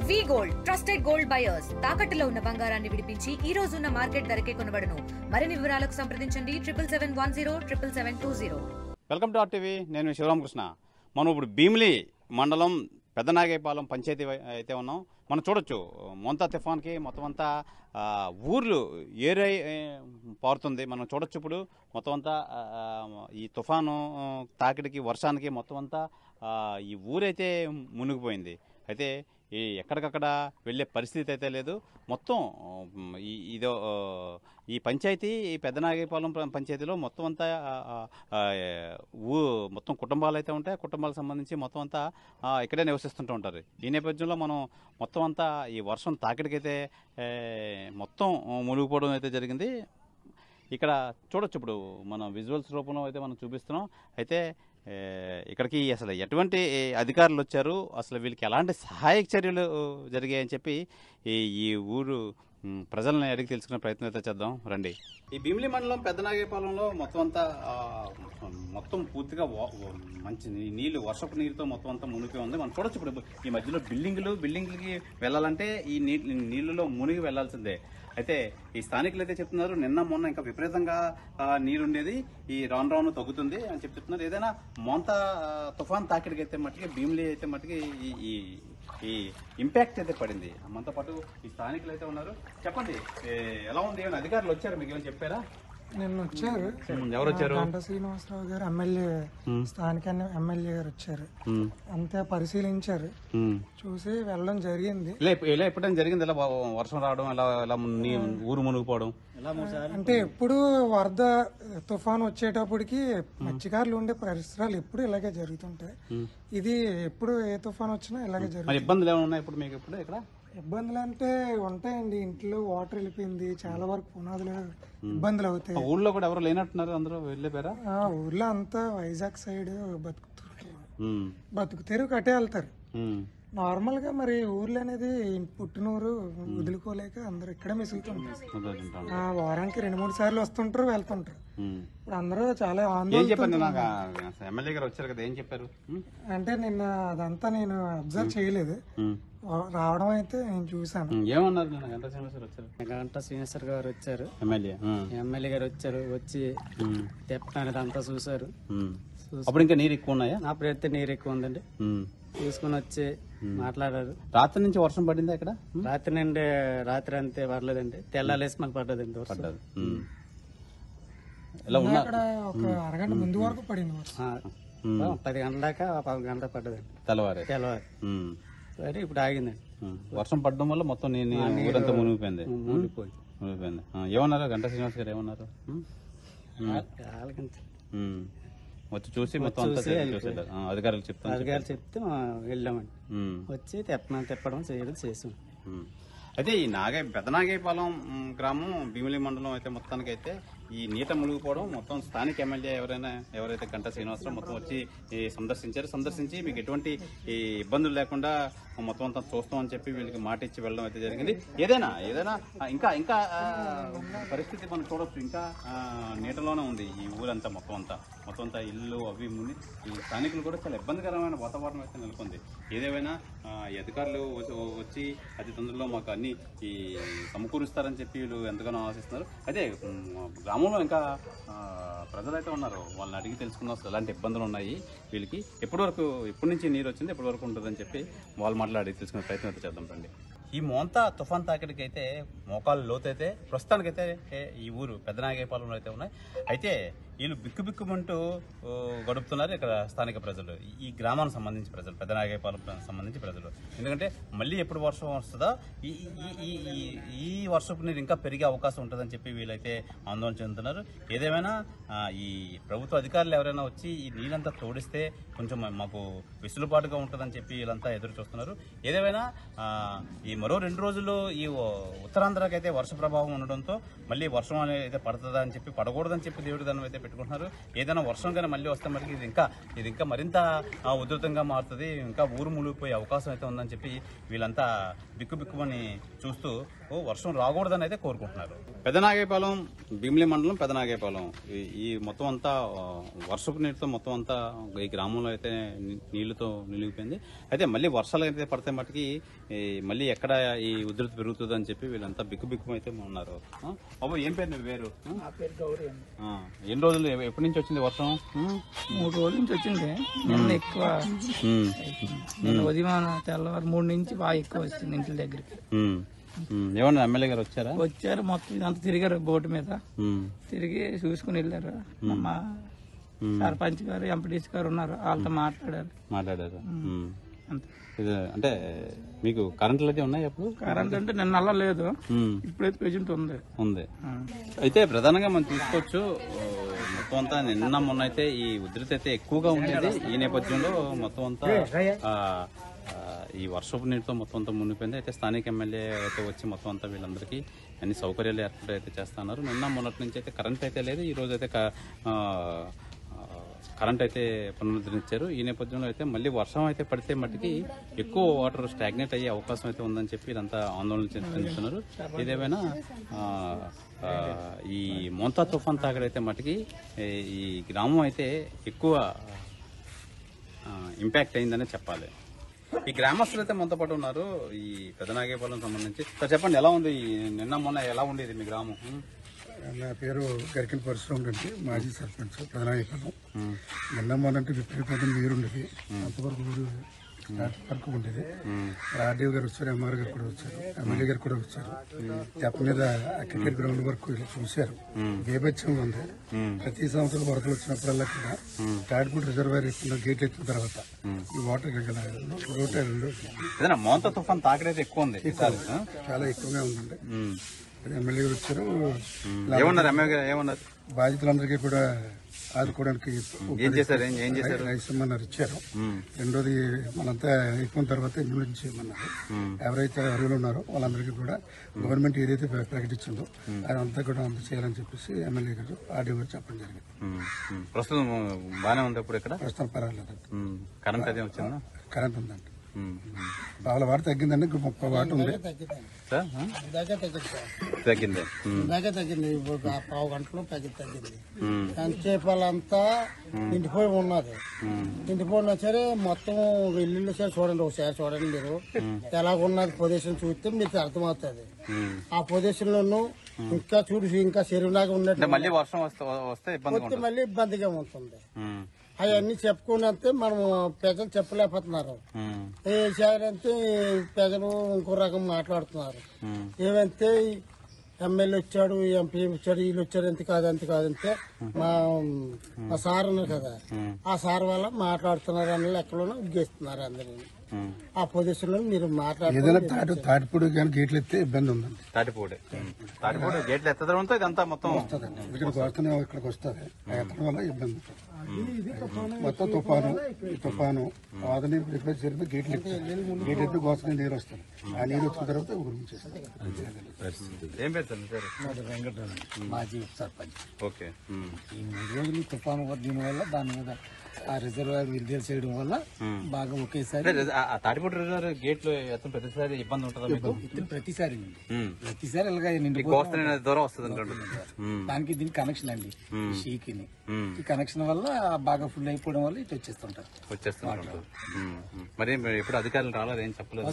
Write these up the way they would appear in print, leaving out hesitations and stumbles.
వి gold trusted gold buyers తాకట్టులో ఉన్న బంగారాన్ని విడిపించి ఈ రోజు ఉన్న మార్కెట్ ధరకే కొనబడును. మరిన్ని వివరాలకు సంప్రదించండి 77107720. Welcome to RTV. నేను శివరామకృష్ణ. మనం ఇప్పుడు భీమిలి మండలం పెద్దనాగేపాలెం పంచాయతీ అయితే ఉన్నాం. మనం చూడొచ్చు మోంతా తుఫాన్కి మొత్తం అంతా ఊర్లు ఏరై పారుతుంది. మనం చూడొచ్చు ఇప్పుడు మొత్తం అంతా ఈ తుఫాను తాకిడికి వర్షానికి మొత్తం అంతా ఈ ఊరైతే మునిగిపోయింది. అయితే ఎక్కడికక్కడ వెళ్ళే పరిస్థితి అయితే లేదు. మొత్తం ఇదో ఈ పంచాయతీ ఈ పెద్దనాగేపాలెం పంచాయతీలో మొత్తం అంతా మొత్తం కుటుంబాలు అయితే ఉంటాయి. కుటుంబాలకు సంబంధించి మొత్తం అంతా ఇక్కడే నివసిస్తుంటూ ఉంటారు. ఈ నేపథ్యంలో మనం మొత్తం అంతా ఈ వర్షం తాకిడికైతే మొత్తం మునిగిపోవడం అయితే జరిగింది. ఇక్కడ చూడొచ్చు ఇప్పుడు మనం విజువల్స్ రూపంలో అయితే మనం చూపిస్తున్నాం. అయితే ఇక్కడికి అసలు ఎటువంటి అధికారులు వచ్చారు, అసలు వీళ్ళకి ఎలాంటి సహాయక చర్యలు జరిగాయని చెప్పి ఈ ఊరు ప్రజల్ని అడిగి తెలుసుకునే ప్రయత్నం అయితే చేద్దాం రండి. ఈ భీమిలి మండలం పెద్దనాగేపాలెంలో మొత్తం అంతా మొత్తం పూర్తిగా మంచి నీళ్లు వర్షపు నీరుతో మొత్తం అంతా మునిగి ఉంది. మనం చూడొచ్చు ఇప్పుడు ఈ మధ్యలో బిల్డింగ్లకి వెళ్ళాలంటే ఈ నీళ్ళలో మునిగి వెళ్లాల్సిందే. అయితే ఈ స్థానికులు అయితే చెప్తున్నారు నిన్న మొన్న ఇంకా విపరీతంగా నీరుండేది, ఈ రాను తగ్గుతుంది అని చెప్తున్నారు. ఏదైనా మోంతా తుఫాన్ తాకిడికి అయితే మట్టుకి భీమిలి అయితే మట్టుకి ఈ ఇంపాక్ట్ అయితే పడింది. మనతో పాటు ఈ స్థానికులు అయితే ఉన్నారు. చెప్పండి, ఎలా ఉంది? ఏమైనా అధికారులు వచ్చారు, మీకు ఏమైనా చెప్పారా? నిన్న వచ్చారు. ఎవరు వచ్చారు? గంటా శ్రీనివాసరావు గారు ఎమ్మెల్యే, స్థానిక ఎమ్మెల్యే గారు వచ్చారు. అంతే పరిశీలించారు, చూసి వెళ్ళడం జరిగింది. ఇలా ఎప్పుడైనా జరిగింది ఇలా వర్షం రావడం, ఇలా ఊరు మునిగిపోవడం? అంటే ఎప్పుడు వరద తుఫాన్ వచ్చేటప్పటికి మత్స్యకారులు ఉండే పరిసరాలు ఎప్పుడు ఇలాగే జరుగుతుంటాయి. ఇది ఎప్పుడు ఏ తుఫాన్ వచ్చినా ఇలాగే జరుగుతుంది. ఇబ్బందులు ఏమైనా ఉన్నాయి ఇప్పుడు మీకు? ఇప్పుడు ఇక్కడ ఇబ్బందులు అంటే ఉంటాయండి. ఇంట్లో వాటర్ వెళ్ళిపోయింది, చాలా వరకు పునాదులు ఇబ్బందులు అవుతాయి. ఊళ్ళో కూడా ఎవరు లేనట్టున్నారు, అందరూ వెళ్ళిపోయారా? ఊర్లో అంతా వైజాగ్ సైడ్ బతుకుతేరు కట్టే వెళ్తారు. నార్మల్ గా మరి ఊర్లో అనేది పుట్టినూరు వదులుకోలేక అందరు ఇక్కడే మిసులుతుంటారు. వారానికి 2-3 సార్లు వస్తుంటారు, వెళ్తుంటారు. ఇప్పుడు అందరూ చాలా ఆందోళన. ఎమ్మెల్యే గారు వచ్చారు కదా, ఏం చెప్పారు? అంటే నిన్న అదంతా నేను అబ్జర్వ్ చేయలేదు, రావడం అయితే నేను చూసాను. ఏమన్నారు? గంటా శ్రీనివాసర్ గారు వచ్చారు, ఎమ్మెల్యే గారు వచ్చారు. వచ్చి తెప్పనేది అంతా చూసారు. అప్పుడు ఇంకా నీరు ఎక్కువ ఉన్నాయా? అప్పుడైతే నీరు ఎక్కువ ఉందండి. తీసుకుని వచ్చి మాట్లాడారు. రాత్రి నుంచి వర్షం పడిందా ఇక్కడ? రాత్రి అంతే పర్లేదండి, తెల్లాలేసి మళ్ళీ పడ్డదండి. పడ్డది. అక్కడ ఒక అరగంట ముందు వరకు పడింది వర్షం. 10 గంటల దాకా 10 గంటల పడ్డదండి. తెల్లవారు సరే ఇప్పుడు ఆగిందండి. వర్షం పడడం వల్ల మొత్తం ఊరంతా మునిగిపోయింది. ఏమన్నారు గంటా శ్రీనివాస్ గారు? ఏమన్నారు? వచ్చి చూసి మొత్తం అధికారులు చెప్తే వెళ్ళామండి. వచ్చి తెప్పడం చేయడం చేసాం. అయితే ఈ పెద్దనాగేపాలెం గ్రామం భీమిలి మండలం అయితే మొత్తానికి అయితే ఈ నీట మునిగిపోవడం మొత్తం స్థానిక ఎమ్మెల్యే ఎవరైతే గంటా శ్రీనివాసరావు మొత్తం వచ్చి సందర్శించి మీకు ఎటువంటి ఇబ్బందులు లేకుండా మొత్తం అంతా చూస్తామని చెప్పి వీళ్ళకి మాట ఇచ్చి వెళ్ళడం అయితే జరిగింది. ఏదైనా ఇంకా పరిస్థితి మనం చూడొచ్చు, ఇంకా నీటలోనే ఉంది ఈ ఊరంతా. మొత్తం అంతా ఇల్లు అవి ముని ఈ స్థానికులు కూడా చాలా ఇబ్బందికరమైన వాతావరణం అయితే నెలకొంది. ఏదేమైనా ఈ అధికారులు వచ్చి అతి తొందరలో మాకు అన్ని సమకూరుస్తారని చెప్పి వీళ్ళు ఎంతగానో ఆశిస్తున్నారు. అయితే గ్రామంలో ఇంకా ప్రజలైతే ఉన్నారు, వాళ్ళని అడిగి తెలుసుకున్న ఎలాంటి ఇబ్బందులు ఉన్నాయి వీళ్ళకి, ఎప్పటి నుంచి నీరు వచ్చింది, ఎప్పటి వరకు ఉంటుందని చెప్పి వాళ్ళు మాట్లాడి తెలుసుకునే ప్రయత్నం అయితే చేద్దాం రండి. ఈ మోంతా తుఫాన్ తాకిడికి అయితే మోకాలు లోతైతే ప్రస్తుతానికైతే ఈ ఊరు పెద్దనాగేపాలెంలో అయితే ఉన్నాయి. అయితే వీళ్ళు బిక్కుమంటూ గడుపుతున్నారు ఇక్కడ స్థానిక ప్రజలు, ఈ గ్రామానికి సంబంధించి ప్రజలు, పెద్దనాగేపాలెం సంబంధించి ప్రజలు. ఎందుకంటే మళ్ళీ ఎప్పుడు వర్షం వస్తుందో ఈ వర్షపు నీరు ఇంకా పెరిగే అవకాశం ఉంటుందని చెప్పి వీళ్ళైతే ఆందోళన చెందుతున్నారు. ఏదేమైనా ఈ ప్రభుత్వ అధికారులు ఎవరైనా వచ్చి ఈ నీళ్ళంతా తోడిస్తే కొంచెం మాకు వెసులుబాటుగా ఉంటుందని చెప్పి వీళ్ళంతా ఎదురు చూస్తున్నారు. ఏదేమైనా ఈ మరో 2 రోజుల్లో ఈ ఉత్తరాంధ్రకి అయితే వర్ష ప్రభావం ఉండడంతో మళ్ళీ వర్షం అనేది అయితే పడుతుందా అని చెప్పి, పడకూడదని చెప్పి దేవుడి దానం అయితే పెట్టుకుంటున్నారు. ఏదైనా వర్షం కానీ మళ్ళీ వస్తే మనకి ఇది ఇంకా మరింత ఉధృతంగా మారుతుంది, ఇంకా ఊరు మునిగిపోయే అవకాశం అయితే ఉందని చెప్పి వీళ్ళంతా బిక్కుమని చూస్తూ వర్షం రాకూడదని అయితే కోరుకుంటున్నారు. పెదనాగేపాలెం, భీమిలి మండలం పెదనాగేపాలెం ఈ మొత్తం అంతా వర్షపు నీటితో మొత్తం అంతా ఈ గ్రామంలో అయితే నీళ్లతో నిలిగిపోయింది. అయితే మళ్ళీ వర్షాలు అయితే పడితే మటుకి మళ్ళీ ఎక్కడ ఈ ఉధృతి పెరుగుతుంది అని చెప్పి వీళ్ళంతా బిక్కు అయితే ఉన్నారు. బాబు ఏం పేరు నీ పేరు? ఎన్ని రోజులు ఎప్పటి నుంచి వచ్చింది వర్షం? 3 రోజుల నుంచి వచ్చింది. నిన్న ఎక్కువ, నిన్న ఉదయం తెల్లవారు 3 నుంచి బాగా ఎక్కువ వచ్చింది ఇంటి దగ్గరికి. ఏమన్నా ఎమ్మెల్యే గారు వచ్చారు, మొత్తం ఇదంతా తిరిగారు బోటు మీద, తిరిగి చూసుకుని వెళ్ళారు. మా సర్పంచ్ గారు, ఎంపీడీసీ గారు ఉన్నారు, వాళ్ళతో మాట్లాడారు. అంటే మీకు కరెంట్లు అయితే ఉన్నాయి? అప్పుడు కరెంట్ అంటే నిన్న లేదు, ఇప్పుడైతే ప్రెజెంట్ ఉంది. అయితే ప్రధానంగా మనం తీసుకోవచ్చు, మొత్తం అంతా నిన్న మొన్న అయితే ఈ ఉధృతి అయితే ఎక్కువగా ఉండేది. ఈ నేపథ్యంలో మొత్తం అంతా ఈ వర్షపు నీటితో మొత్తం అంతా మునిగిపోయింది. అయితే స్థానిక ఎమ్మెల్యే అయితే వచ్చి మొత్తం అంతా వీళ్ళందరికీ అన్ని సౌకర్యాలు ఏర్పాటు అయితే చేస్తున్నారు. నిన్న మొన్నటి నుంచి అయితే కరెంట్ అయితే లేదు. ఈ రోజు అయితే కరెంట్ అయితే పునరుద్ధరించారు. ఈ నేపథ్యంలో అయితే మళ్ళీ వర్షం అయితే పడితే మట్టికి ఎక్కువ వాటర్ స్టాగ్నేట్ అయ్యే అవకాశం అయితే ఉందని చెప్పి ఇదంతా ఆందోళన చెందుతున్నారు. ఇదేమైనా ఈ మోంతా తుఫాన్ తాగడైతే మట్టికి ఈ గ్రామం అయితే ఎక్కువ ఇంపాక్ట్ అయిందనే చెప్పాలి. ఈ గ్రామస్తులు అయితే మనతో పాటు ఉన్నారు. ఈ పెదనాగేపాలెం సంబంధించి చెప్పండి, ఎలా ఉంది నిన్న మొన్న, ఎలా ఉండేది మీ గ్రామం? నా పేరు గరికిన పరశురామ్ రెడ్డి, మాజీ సర్పంచ్ పెదనాగేపాలెం. నిన్న మొన్నంటే విపరీతమైన నీరుండేది, అంతవరకు వరకు ఉండేది. ఆర్డీఓ గారు వచ్చారు, ఎంఆర్ గారు కూడా వచ్చారు, ఎమ్మెల్యే గారు కూడా వచ్చారు. తెప్ప మీద క్రికెట్ గ్రౌండ్ వరకు చూశారు. బేభత్సంగా ఉంది. ప్రతి సంవత్సరం వరదలు వచ్చినప్పుడల్లా కూడా తాడిపూడి రిజర్వాయర్ ఎత్తున్న గేట్ ఎత్తిన తర్వాత ఈ వాటర్ మోంతా తుఫాన్ తాకిడైతే ఎక్కువ ఉంది, చాలా ఎక్కువగా ఉందండి. ఎమ్మెల్యే గారు వచ్చారు, బాధితులందరికీ కూడా ఆదుకోవడానికి ఇస్తామన్నారు, ఇచ్చారు. రెండోది మనంతా అయిపోయిన తర్వాత ఇంప్లిమెంట్ చేయమన్నారు. ఎవరైతే అర్హులు ఉన్నారో వాళ్ళందరికీ కూడా గవర్నమెంట్ ఏదైతే ప్రకటించిందో అదంతా కూడా అంత చేయాలని చెప్పేసి ఎమ్మెల్యే గారు, ఆర్డీఓ గారు చెప్పడం జరిగింది. ప్రస్తుతం బాగానే ఉంది. ఇప్పుడు ఇక్కడ ప్రస్తుతం పర్వాలేదు, కరెంట్ అదే వచ్చిందా? కరెంట్ ఉందండి. పావుల వాట తగ్గిందండి, ఇంకా 30 వాట ఉంది. తగ్గింది, ఇప్పుడు పావు గంటలో తగ్గింది. కంచేపాలంతా నిండిపోయి ఉన్నది. నిండిపోయినా సరే మొత్తం వెళ్ళిన సరే చూడండి, ఒకసారి చూడండి మీరు ఎలాగున్నది పొజిషన్ చూస్తే మీకు అర్థమవుతుంది. ఆ పొజిషన్ లోను ఇంకా ఇంకా చెరువులాగా ఉన్నట్టు మళ్ళీ వర్షం వస్తే మళ్ళీ ఇబ్బందిగా ఉంటుంది. అవన్నీ చెప్పుకున్నంతే మనం ప్రజలు చెప్పలేకపోతున్నారు. ఏ చేయాలంటే ప్రజలు ఇంకో రకం మాట్లాడుతున్నారు. ఏమంటే ఎమ్మెల్యే వచ్చాడు, ఎంపీ వచ్చాడు, వీళ్ళు వచ్చారు, ఎంత కాదంతే మా సార్ ఉన్నారు కదా, ఆ సార్ వల్ల మాట్లాడుతున్నారు అన్న లెక్కలోనే ఉగ్గేస్తున్నారు అందరూ. ఆ పొజిషన్ లో మీరు మాట్లాడుతున్నారు. తాటిపూడి కానీ గేట్లు ఎత్తే ఇబ్బంది ఉందండి. తాటిపూడి గేట్లు ఎత్తడంతో ఇదంతా మొత్తం ఇక్కడికి వస్తూనే ఇక్కడికి వస్తుంది, ఎత్తడం వల్ల ఇబ్బంది ఉంటుంది. మొత్తం తుఫాను వాదన రిపేర్ జరిగితే గేట్లు ఎత్తి గోసనే నీరు వస్తుంది. ఆ నీరు వచ్చిన తర్వాత గురించి ఏం పెడతారు? మాజీ సర్పంచ్. ఓకే. ఈ 3 రోజులు తుఫాను దీనివల్ల దాని మీద ఆ రిజర్వాయర్ విడుదల చేయడం వల్ల బాగా ఒకేసారి తాటిపూడి రిజర్వాయర్ గేట్లు ఎత్తడం ప్రతిసారి ఇబ్బంది ఉంటుందా మీకు? ప్రతిసారి ఇలాగా దూరం వస్తుంది. దానికి దీనికి కనెక్షన్ అండి, షీకి ఈ కనెక్షన్ వల్ల బాగా ఫుల్ అయిపోవడం వల్ల ఇటు వచ్చేస్తుంటారు. మరి ఎప్పుడు అధికారులు రాలేదు, ఏం చెప్పలేదు?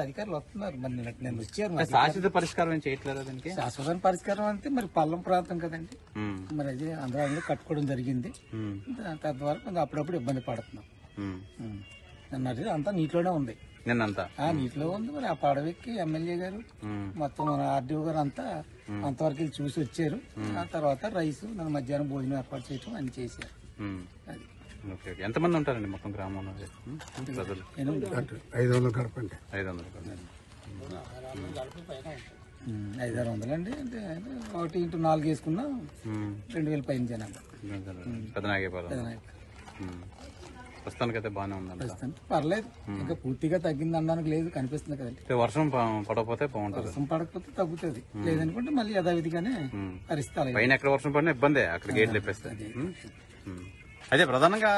అధికారులు వస్తున్నారు, మరి నేను వచ్చారు. శాశ్వత పరిష్కారం ఏం చేయట్లేదు దానికి? శాశ్వత పరిష్కారం అంటే మరి పల్లం ప్రాంతం కదండి, మరి అది అందరూ కట్టుకోవడం జరిగింది. తద్వారా అప్పుడప్పుడు ఇబ్బంది పడుతున్నాం. నిన్న అంతా నీటిలోనే ఉంది, నిన్నంతా నీటిలో ఉంది. మరి ఆ పడవెక్కి ఎమ్మెల్యే గారు మొత్తం మన ఆర్డీఓ గారు అంతా అంతవరకు చూసి వచ్చారు. ఆ తర్వాత రైస్ మధ్యాహ్నం భోజనం ఏర్పాటు చేయడం అన్ని చేశారు. అది ఎంతమంది ఉంటారండి మొత్తం గ్రామంలో ప్రజలు? 500 గడపండి. 500-600 అండి. అంటే 1x4 వేసుకున్నా 2000 పైన జనాలు. పెదనాగేపాలెం ప్రస్తుతానికైతే బాగానే ఉంది, పర్లేదు. ఇంకా పూర్తిగా తగ్గింది అనడానికి లేదు, కనిపిస్తుంది కదండి. వర్షం పడకపోతే బాగుంటుంది, వర్షం పడకపోతే తగ్గుతుంది, లేదనుకుంటే మళ్ళీ యథావిధిగానే పరిస్థితి. పైన ఎక్కడ వర్షం పడినా ఇబ్బందే, అక్కడ గేట్లు ఇప్పేస్తాయి. అయితే ప్రధానంగా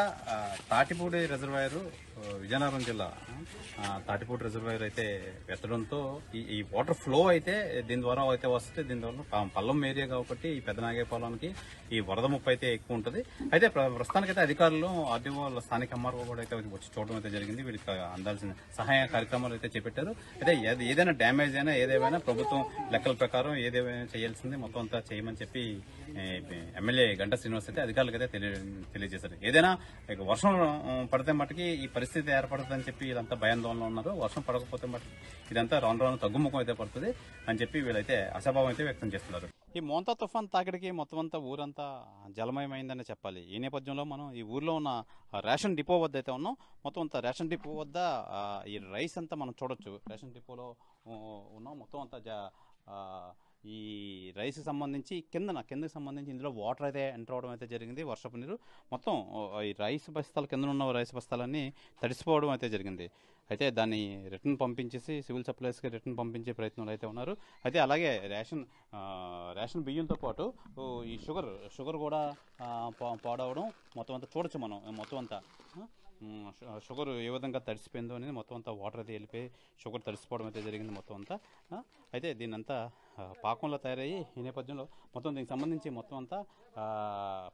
తాటిపూడి రిజర్వాయర్ విజయనగరం జిల్లా తాటిపూడి రిజర్వాయర్ అయితే ఎత్తడంతో ఈ వాటర్ ఫ్లో అయితే దీని ద్వారా అయితే వస్తే దీని ద్వారా పల్లం ఏరియా కాబట్టి ఈ పెద్దనాగేపాలెంకి ఈ వరద ముప్పు అయితే ఎక్కువ ఉంటుంది. అయితే ప్రస్తుతానికైతే అధికారులు ఆర్డీఓ స్థానిక ఎంఆర్ఓ కూడా అయితే వచ్చి చూడడం అయితే జరిగింది. వీళ్ళకి అందాల్సిన సహాయ కార్యక్రమాలు అయితే చేపట్టారు. అయితే ఏదైనా డ్యామేజ్ అయినా ఏదేమైనా ప్రభుత్వం లెక్కల ప్రకారం ఏదేమైనా చేయాల్సింది మొత్తం అంతా చేయమని చెప్పి ఎమ్మెల్యే గంటా శ్రీనివాస్ అయితే అధికారులకు అయితే తెలియజేశారు. ఏదైనా వర్షం పడితే మటుకి ఈ పరిస్థితి ఏర్పడుతుందని చెప్పి ఇదంతా భయాందోళనలో ఉన్నారు. వర్షం పడకపోతే మటుకు ఇదంతా రాను రాను తగ్గుముఖం అయితే పడుతుంది అని చెప్పి వీళ్ళైతే అసభావం అయితే వ్యక్తం చేస్తున్నారు. ఈ మోంతా తుఫాన్ తాకిడికి మొత్తం అంతా ఊరంతా జలమయమైందని చెప్పాలి. ఈ నేపథ్యంలో మనం ఈ ఊర్లో ఉన్న రేషన్ డిపో వద్ద అయితే ఉన్నాం. మొత్తం అంతా రేషన్ డిపో వద్ద ఈ రైస్ అంతా మనం చూడొచ్చు. రేషన్ డిపోలో ఉన్నాం. మొత్తం అంతా ఈ రైస్ సంబంధించి కిందకి సంబంధించి ఇందులో వాటర్ అయితే ఎంటర్ అవడం అయితే జరిగింది. వర్షపు నీరు మొత్తం ఈ రైస్ బస్తాలు కింద ఉన్న రైస్ బస్తాలన్నీ తడిసిపోవడం అయితే జరిగింది. అయితే దాన్ని రిటర్న్ పంపించేసి సివిల్ సప్లైస్కి రిటర్న్ పంపించే ప్రయత్నాలు అయితే ఉన్నారు. అయితే అలాగే రేషన్ బియ్యంతో పాటు ఈ షుగర్ కూడా పాడవడం మొత్తం అంతా చూడొచ్చు మనం. మొత్తం అంతా షుగర్ ఏ విధంగా తడిసిపోయిందో అనేది మొత్తం అంతా వాటర్ అయితే వెళ్ళిపోయి షుగర్ తడిసిపోవడం అయితే జరిగింది మొత్తం అంతా. అయితే దీన్నంతా పాకంలో తయారయ్యి ఈ నేపథ్యంలో మొత్తం దీనికి సంబంధించి మొత్తం అంతా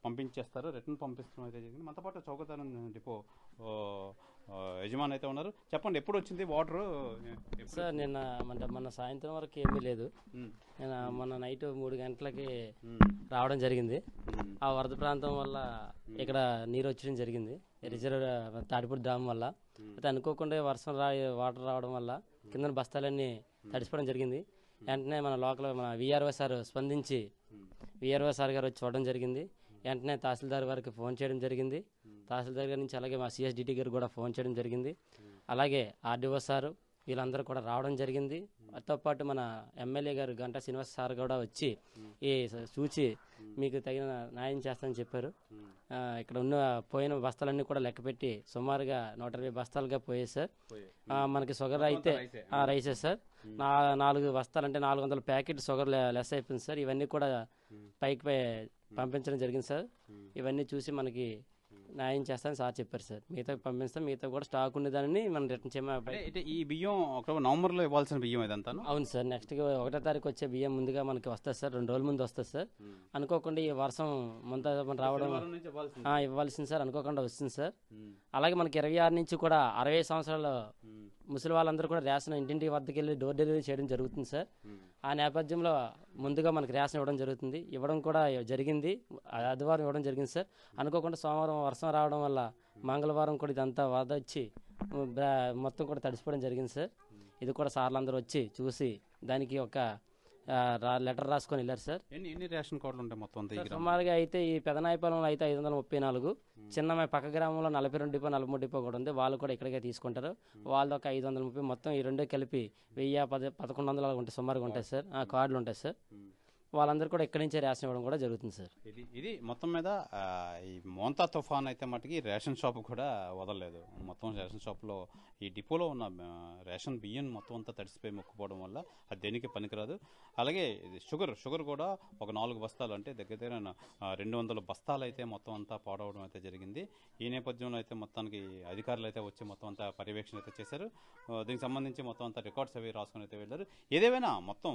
పంపించేస్తారు. రిటర్న్ పంపించడం అయితే జరిగింది. మనతో పాటు చౌకతరం డిపో యజమాని అయితే ఉన్నారు. చెప్పండి, ఎప్పుడు వచ్చింది వాటర్? సార్ మొన్న సాయంత్రం వరకు ఏమీ లేదు. నేను మొన్న నైట్ 3 గంటలకి రావడం జరిగింది. ఆ వరద ప్రాంతం వల్ల ఇక్కడ నీరు వచ్చడం జరిగింది, రిజర్వ్ తాటిపూడి డ్యామ్ వల్ల. అయితే అనుకోకుండా వాటర్ రావడం వల్ల కింద బస్తాలన్నీ తడిసిపోవడం జరిగింది. వెంటనే మన విఆర్ఓ సార్ స్పందించి విఆర్ఓ సార్ గారు వచ్చి చూడడం జరిగింది. వెంటనే తహసీల్దార్ గారికి ఫోన్ చేయడం జరిగింది. తహసీల్దార్ గారి నుంచి అలాగే మా సిఎస్డిటి గారు కూడా ఫోన్ చేయడం జరిగింది. అలాగే ఆర్డీఓ సారు వీళ్ళందరూ కూడా రావడం జరిగింది. వాటితో పాటు మన ఎమ్మెల్యే గారు గంటా శ్రీనివాస్ సార్ కూడా వచ్చి ఈ చూచి మీకు తగిన న్యాయం చేస్తానని చెప్పారు. ఇక్కడ ఉన్న పోయిన బస్తాలన్నీ కూడా లెక్కపెట్టి సుమారుగా 120 బస్తాలుగా పోయాయి సార్. మనకి షుగర్ అయితే రైసే సార్ 4 బస్తాలు అంటే 400 ప్యాకెట్ షుగర్ లెస్ అయిపోయింది సార్. ఇవన్నీ కూడా పైకి పంపించడం జరిగింది సార్. ఇవన్నీ చూసి మనకి న్యాయం చేస్తానని సార్ చెప్పారు సార్. మిగతా పంపిస్తాం, మిగతా కూడా స్టాక్ ఉండేదాన్ని మనం రిటర్న్ చేయమని. ఈ బియ్యం నవంబర్లో ఇవ్వాల్సిన బియ్యం ఇదంతా? అవును సార్. నెక్స్ట్ 1వ తారీఖు వచ్చే బియ్యం ముందుగా మనకి వస్తుంది సార్. 2 రోజుల ముందు వస్తుంది సార్. అనుకోకుండా ఈ వర్షం రావడం ఇవ్వాల్సింది సార్. అనుకోకుండా వస్తుంది సార్. అలాగే మనకి 26 నుంచి కూడా 60 సంవత్సరాల ముసలి వాళ్ళందరూ కూడా రేషన్ ఇంటింటి వద్దకు వెళ్ళి డోర్ డెలివరీ చేయడం జరుగుతుంది సార్. ఆ నేపథ్యంలో ముందుగా మనకి రేషన్ ఇవ్వడం జరుగుతుంది. ఇవ్వడం కూడా జరిగింది. ఆదివారం ఇవ్వడం జరిగింది సార్. అనుకోకుండా సోమవారం వర్షం రావడం వల్ల మంగళవారం కూడా ఇదంతా వరద వచ్చి మొత్తం కూడా తడిసిపోవడం జరిగింది సార్. ఇది కూడా సార్లు అందరూ వచ్చి చూసి దానికి ఒక లెటర్ రాసుకొని వెళ్ళారు సార్. ఎన్ని రేషన్ కార్డులు ఉంటాయి మొత్తం? సుమారుగా అయితే ఈ పెదనాయపాలెంలో అయితే 534, చిన్న పక్క గ్రామంలో 42 డిపో 43 డిపో కూడా ఉంది. వాళ్ళు కూడా ఇక్కడికే తీసుకుంటారు. వాళ్ళు ఒక 530, మొత్తం ఈ రెండు కలిపి 1100 ఉంటాయి సుమారుగా ఉంటాయి సార్. కార్డులు ఉంటాయి సార్. వాళ్ళందరూ కూడా ఇక్కడి నుంచే రేషన్ ఇవ్వడం కూడా జరుగుతుంది సార్. ఇది మొత్తం మీద ఈ మోంతా తుఫాన్ అయితే మటుకి రేషన్ షాప్ కూడా వదలలేదు. మొత్తం రేషన్ షాప్లో ఈ డిపోలో ఉన్న రేషన్ బియ్యం మొత్తం అంతా తడిసిపోయి మొక్కుపోవడం వల్ల అది దేనికి పనికిరాదు. అలాగే షుగర్ కూడా ఒక 4 బస్తాలు అంటే దగ్గర 200 బస్తాలు అయితే మొత్తం అంతా పాడవడం అయితే జరిగింది. ఈ నేపథ్యంలో అయితే మొత్తానికి అధికారులు అయితే వచ్చి మొత్తం అంతా పర్యవేక్షణ అయితే చేశారు. దీనికి సంబంధించి మొత్తం అంతా రికార్డ్స్ అవి రాసుకుని అయితే వెళ్ళారు. ఏదేమైనా మొత్తం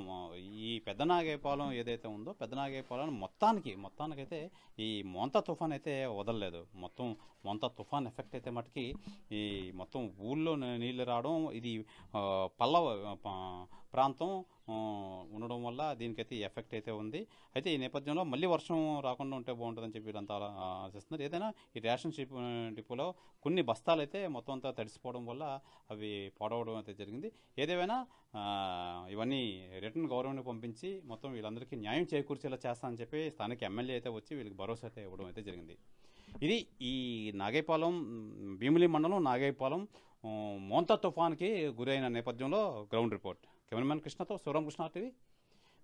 ఈ పెద్దనాగేపాలెం ఏదైతే ఉందో పెద్దనాగేపాలెం మొత్తానికైతే ఈ మోంతా తుఫాన్ అయితే వదలలేదు. మొత్తం మోంతా తుఫాన్ ఎఫెక్ట్ అయితే మటుకి ఈ మొత్తం ఊళ్ళో నీళ్లు రావడం, ఇది పల్లవ ప్రాంతం ఉండడం వల్ల దీనికైతే ఎఫెక్ట్ అయితే ఉంది. అయితే ఈ నేపథ్యంలో మళ్ళీ వర్షం రాకుండా ఉంటే బాగుంటుందని చెప్పి వీళ్ళంతా ఆశిస్తున్నారు. ఏదైనా ఈ రేషన్ డిపోలో కొన్ని బస్తాలు అయితే మొత్తం అంతా తడిసిపోవడం వల్ల అవి పాడవడం అయితే జరిగింది. ఏదేమైనా ఇవన్నీ రిటర్న్ గవర్నమెంట్కి పంపించి మొత్తం వీళ్ళందరికీ న్యాయం చేకూర్చేలా చేస్తానని చెప్పి స్థానిక ఎమ్మెల్యే అయితే వచ్చి వీళ్ళకి భరోసా అయితే ఇవ్వడం అయితే జరిగింది. ఇది ఈ నాగేపాలెం భీమిలి మండలం నాగేపాలెం మోంతా తుఫాన్కి గురైన నేపథ్యంలో గ్రౌండ్ రిపోర్ట్. కెమెరామెన్ కృష్ణతో శివరామకృష్ణ టీవీ,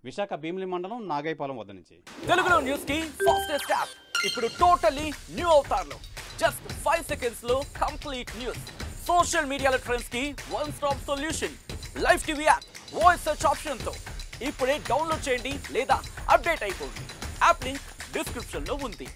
విశాఖ భీమిలి మండలం నాగేపాలెం వద్ద నుంచి. తెలుగులో న్యూస్ కి ఫాస్టెస్ట్ యాప్ ఇప్పుడు టోటల్లీ న్యూ అవతార్లో జస్ట్ 5 సెకండ్స్ లో కంప్లీట్ న్యూస్. సోషల్ మీడియాలో ట్రెండ్స్ కి one stop solution. Live TV app voice search option తో ఇప్పుడే డౌన్లోడ్ చేయండి లేదా అప్డేట్ అయిపోండి. యాప్ లింక్ డిస్క్రిప్షన్ లో ఉంది.